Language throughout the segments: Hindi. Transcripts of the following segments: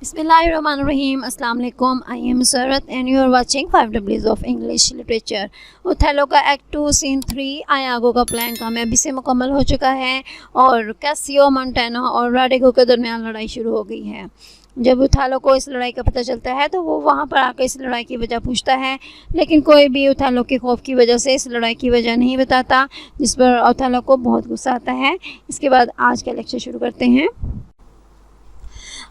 Bismillahirrahmanirrahim. Assalamu alaikum. I am Sarat and you are watching 5Ws of English Literature. Othello का एक्ट 2 सीन 3 आयागो का प्लान कामयाबी से मुकम्मल हो चुका है और कैसियो मोंटेनो और रोड्रिगो के दरमियान लड़ाई शुरू हो गई है। जब ओथेलो को इस लड़ाई का पता चलता है तो वो वहाँ पर आकर इस लड़ाई की वजह पूछता है, लेकिन कोई भी ओथेलो के खौफ की वजह से इस लड़ाई की वजह नहीं बताता, जिस पर ओथेलो को बहुत गुस्सा आता है। इसके बाद आज का लेक्चर शुरू करते हैं।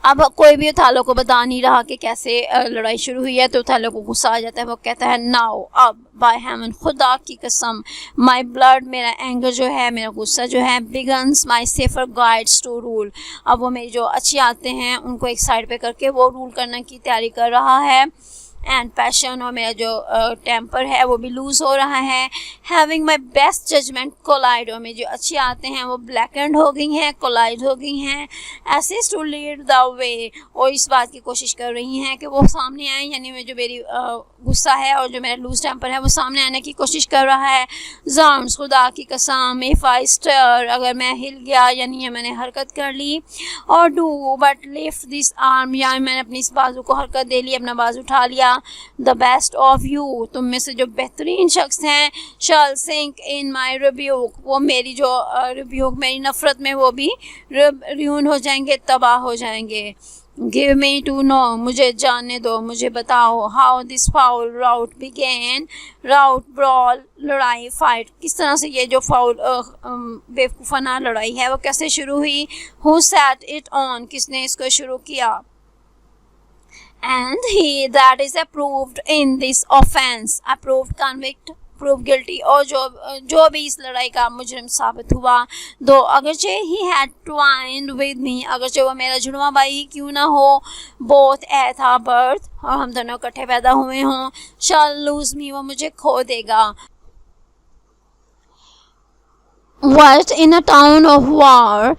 अब कोई भी ओथेलो को बता नहीं रहा कि कैसे लड़ाई शुरू हुई है, तो ओथेलो को गुस्सा आ जाता है। वो कहता है नाउ, अब बाय हेवन, खुदा की कसम, माय ब्लड, मेरा एंगर जो है, मेरा गुस्सा जो है, begins my safer guides to rule. अब वो मेरी जो अच्छी आते हैं उनको एक साइड पे करके वो रूल करने की तैयारी कर रहा है। एंड पैशन, और मेरा जो टेम्पर है वो भी लूज़ हो रहा है। Having my best judgment collied, और मेरी जो अच्छी आते हैं वो ब्लैक एंड हो गई हैं, कोलाइड हो गई हैं। Assist to lead the way, और इस बात की कोशिश कर रही हैं कि वो सामने आए, यानी मैं जो मेरी गुस्सा है और जो मेरा लूज टेम्पर है वो सामने आने की कोशिश कर रहा है। ज़ाम्स, खुदा की कसम, इफ़ आई स्टर, अगर मैं हिल गया यानी ये मैंने हरकत कर ली। और do but lift this arm, यानी मैंने अपनी इस बाजू को हरकत दे ली, अपना बाजू उठा लिया। द बेस्ट ऑफ यू, तुम में से जो बेहतरीन शख्स हैं, शल सिंक इन माई रिब्यूक, वो मेरी जो रिब्यूक, मेरी नफ़रत में वो भी रियून हो जाएंगे, तबाह हो जाएंगे। गिव मी टू नो, मुझे जानने दो, मुझे बताओ। How this foul rout began, rout brawl, लड़ाई, फाइट, किस तरह से ये जो फाउल बेवकूफ़ाना लड़ाई है वो कैसे शुरू हुई। हु सेट इट ऑन, किसने इसको शुरू किया। And he that is approved in this offense, approved, convict, prove guilty, और जो भी इस लड़ाई का मुजरिम साबित हुआ। दो अगरचे he had twined with me, अगरचे वो मेरा जुड़वा भाई ही क्यों ना हो। both at our birth, और हम दोनों इकट्ठे पैदा हुए हों। shall lose me, वो मुझे खो देगा। What in a town of war,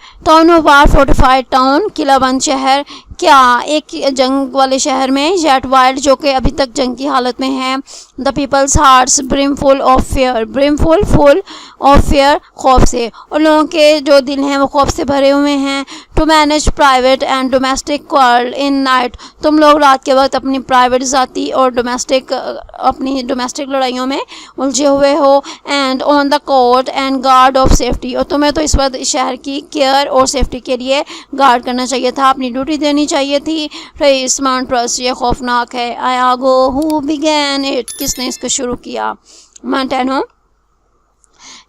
fortified town, किलाबंद शहर, क्या एक जंग वाले शहर में, येट वाइल्ड, जो कि अभी तक जंग की हालत में है। The people's hearts brimful of fear, brimful, full of fear, खौफ से, और लोगों के जो दिल हैं वो खौफ से भरे हुए हैं। To manage private and domestic quarrel in night, तुम लोग रात के वक्त अपनी प्राइवेट ज़ाती और अपनी डोमेस्टिक लड़ाइयों में उलझे हुए हो। And on the court and guard of safety, और तुम्हें तो इस वक्त शहर की केयर और सेफ्टी के लिए गार्ड करना चाहिए था, अपनी ड्यूटी देनी चाहिए थी। रईस मॉन्ट्रस, ये खौफनाक है। आयागो, हु बिगैन इट, किसने इसको शुरू किया। Montano,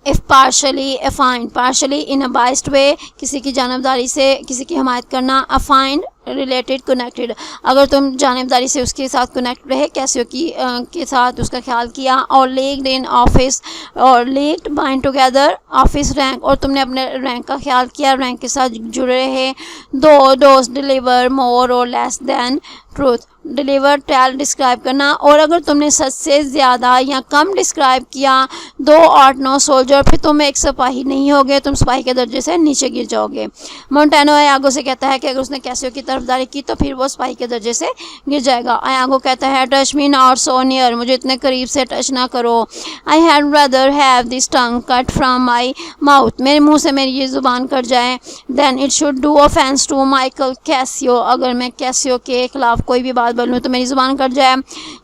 if partially, affined, partially in a biased way, किसी की जानबदारी से किसी की हमायत करना। अफाइंड, रिलेटेड, कनेक्टेड, अगर तुम जानबदारी से उसके साथ कनेक्ट रहे, कैसे के साथ उसका ख्याल किया। और लेग्ड इन ऑफिस, और legged bind together, office rank, और तुमने अपने रैंक का ख्याल किया, रैंक के साथ जुड़े रहे। दो dose, deliver more or less than truth, deliver, tell, describe करना, और अगर तुमने सच से ज़्यादा या कम डिस्क्राइब किया। 2 8 9 सोल्जर, फिर तुम एक सिपाही नहीं होगे, तुम सिपाही के दर्जे से नीचे गिर जाओगे। मोंटेनो आयागो से कहता है कि अगर उसने कैसियो की तरफदारी की तो फिर वो सिपाही के दर्जे से गिर जाएगा। आयागो कहता है touch me not so near, मुझे इतने करीब से टच ना करो। I had rather have this tongue cut from my mouth, मेरे मुँह से मेरी ये ज़ुबान कट जाए। Then it should do offence to Michael Cassio, अगर मैं कैसियो के खिलाफ कोई भी बात बोलूँ तो मेरी ज़ुबान कट जाए।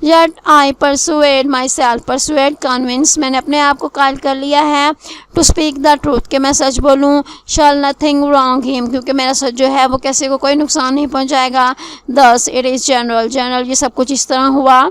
Yet I persuade myself, persuade, convince, मैंने अपने आप को कायल कर लिया है। To speak the truth, कि मैं सच बोलूँ। Shall nothing wrong him, क्योंकि मेरा सच जो है वो किसी को कोई नुकसान नहीं पहुँचाएगा। Thus it is general, ये सब कुछ इस तरह हुआ।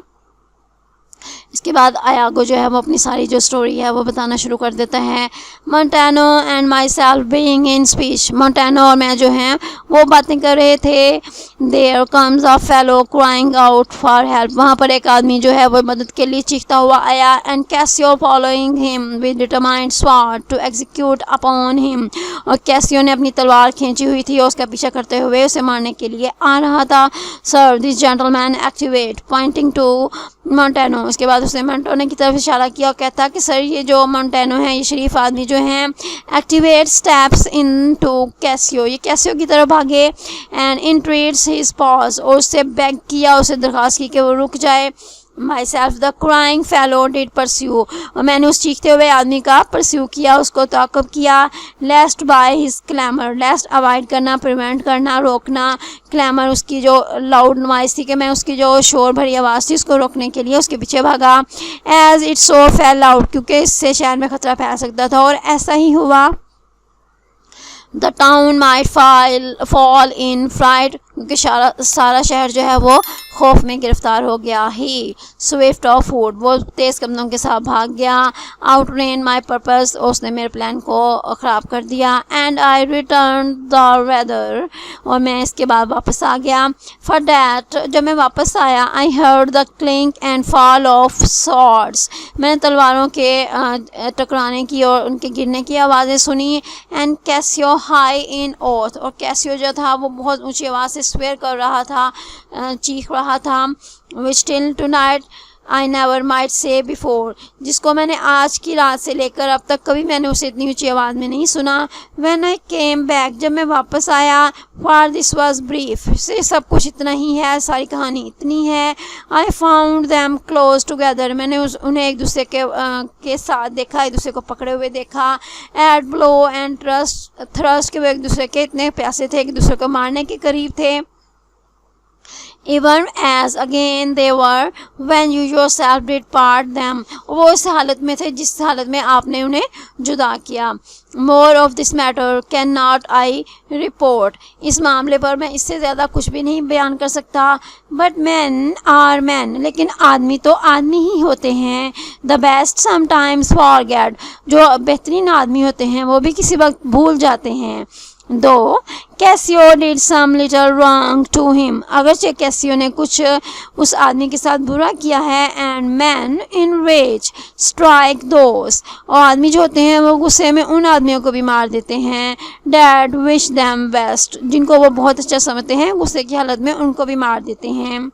इसके बाद आयागो जो है वो अपनी सारी जो स्टोरी है वो बताना शुरू कर देता है। Montano and myself being in speech, Montano और मैं जो हैं वो बातें कर रहे थे। There comes a fellow crying out for help, वहाँ पर एक आदमी जो है वो मदद के लिए चीखता हुआ आया। And Cassio following him with determined sword to execute upon him, और कैसियो ने अपनी तलवार खींची हुई थी और उसका पीछा करते हुए उसे मारने के लिए आ रहा था। Sir this gentleman activate, pointing to Montano, उसके बाद उसने मोंटेनो की तरफ इशारा किया और कहता कि सर ये जो मोंटेनो है, ये शरीफ आदमी जो हैं, activate steps in to Cassio, ये कैसियो की तरफ भागे। एंड इंट्रीट्स हिज पॉज, और उससे बेग किया, उसे दरख्वास्त की कि वो रुक जाए। My self the crying fellow did pursue, और मैंने उस चीखते हुए आदमी का परस्यू किया, उसको ताक़ब किया। लेस्ट बाय हिज क्लैमर, लेस्ट अवॉइड करना, प्रिवेंट करना, रोकना, क्लैमर उसकी जो लाउड नॉइस थी कि मैं उसकी जो शोर भरी आवाज़ थी उसको रोकने के लिए उसके पीछे भागा। As it so fell out, क्योंकि इससे शहर में ख़तरा फैल सकता था, और ऐसा ही हुआ। The town might fall in fright, क्योंकि सारा शहर जो है वो खौफ में गिरफ्तार हो गया। ही स्विफ्ट ऑफ फूड, वो तेज़ कदमों के साथ भाग गया। आउट रेन माई पर्पस, उसने मेरे प्लान को ख़राब कर दिया। And I return the weather, और मैं इसके बाद वापस आ गया। फॉर डैट, जब मैं वापस आया, I heard the clink and fall of swords, मैंने तलवारों के टकराने की और उनके गिरने की आवाज़ें सुनी। And Casio high in oath, और कैसियो जो था वो बहुत ऊंची आवाज़ से स्वेयर कर रहा था, चीख रहा था। Which till tonight I never might say before, जिसको मैंने आज की रात से लेकर अब तक कभी मैंने उसे इतनी ऊंची आवाज़ में नहीं सुना। व्हेन आई केम बैक, जब मैं वापस आया। फॉर दिस वॉज ब्रीफ, से सब कुछ इतना ही है, सारी कहानी इतनी है। I found them close together, मैंने उन्हें एक दूसरे के साथ देखा, एक दूसरे को पकड़े हुए देखा। एट ब्लो एंड थ्रस्ट, के वो एक दूसरे के इतने प्यासे थे, एक दूसरे को मारने के करीब थे। Even as again they were when you yourself did part them, वो इस हालत में थे जिस हालत में आपने उन्हें जुदा किया। More of this matter cannot I report, इस मामले पर मैं इससे ज़्यादा कुछ भी नहीं बयान कर सकता। But men are men, लेकिन आदमी तो आदमी ही होते हैं। The best sometimes forget, जो बेहतरीन आदमी होते हैं वो भी किसी वक्त भूल जाते हैं। Though Cassio did some little wrong to him, अगरचे कैसियो ने कुछ उस आदमी के साथ बुरा किया है। And men in rage strike those, और आदमी जो होते हैं वो गुस्से में उन आदमियों को भी मार देते हैं। डैड विश दैम बेस्ट, जिनको वो बहुत अच्छा समझते हैं गुस्से की हालत में उनको भी मार देते हैं।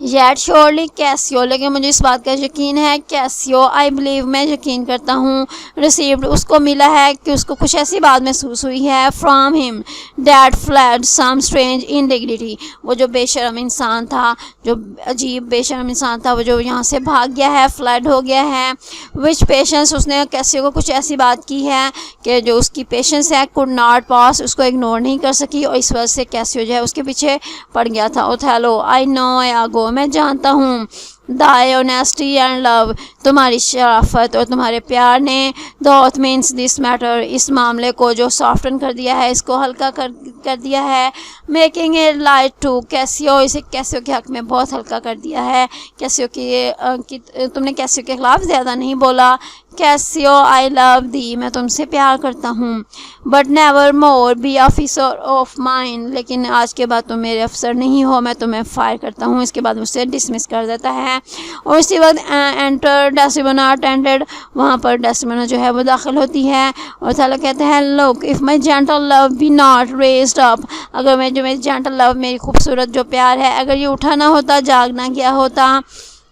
येट श्योरली कैसियो, लेकिन मुझे इस बात का यकीन है। कैसियो आई बिलीव, मैं यकीन करता हूँ। रिसीव्ड, उसको मिला है कि उसको कुछ ऐसी बात महसूस हुई है। From him that fled some strange indignity, वो जो बेशरम इंसान था, जो अजीब बेशरम इंसान था, वो जो यहाँ से भाग गया है, फ्लैड हो गया है। विच पेशेंस, उसने कैसियो को कुछ ऐसी बात की है कि जो उसकी पेशेंस है कुड नॉट पास, उसको इग्नोर नहीं कर सकी, और इस वजह से कैसियो जो है उसके पीछे पड़ गया था। ओथेलो आई नो आई आगो, मैं जानता हूँ। दाई ऑनेस्टी एंड लव, तुम्हारी शराफत और तुम्हारे प्यार ने। दोथ मीन्स दिस मैटर, इस मामले को जो सॉफ्टन कर दिया है, इसको हल्का कर दिया है। Making a light to Cassio, इसे कैसियो के हक़ में बहुत हल्का कर दिया है। कैसियो की तुमने कैसियो के ख़िलाफ़ ज़्यादा नहीं बोला। कैसियो आई लव दी, मैं तुमसे प्यार करता हूँ। But never more be officer of mine, लेकिन आज के बाद तुम मेरे अफसर नहीं हो, मैं तुम्हें फायर करता हूँ। इसके बाद मुझसे डिसमिस कर देता है। और इसी वक्त एंटर डेसिमोना अटेंडेड, वहाँ पर डेसिमोना जो है वो दाखिल होती है। और थाला कहते हैं look if my gentle love be not raised up, अगर मेरी जेंटल लव, मेरी खूबसूरत जो प्यार है, अगर ये उठा ना होता, जाग ना गया होता।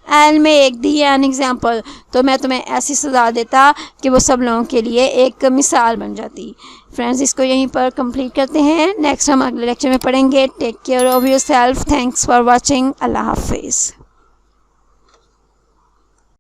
एल में एक दी एन एग्जाम्पल, तो मैं तुम्हें ऐसी सज़ा देता कि वो सब लोगों के लिए एक मिसाल बन जाती। फ्रेंड्स, इसको यहीं पर कंप्लीट करते हैं। नेक्स्ट हम अगले लेक्चर में पढ़ेंगे। Take care of yourself. Thanks for watching. अल्लाह हाफिज़।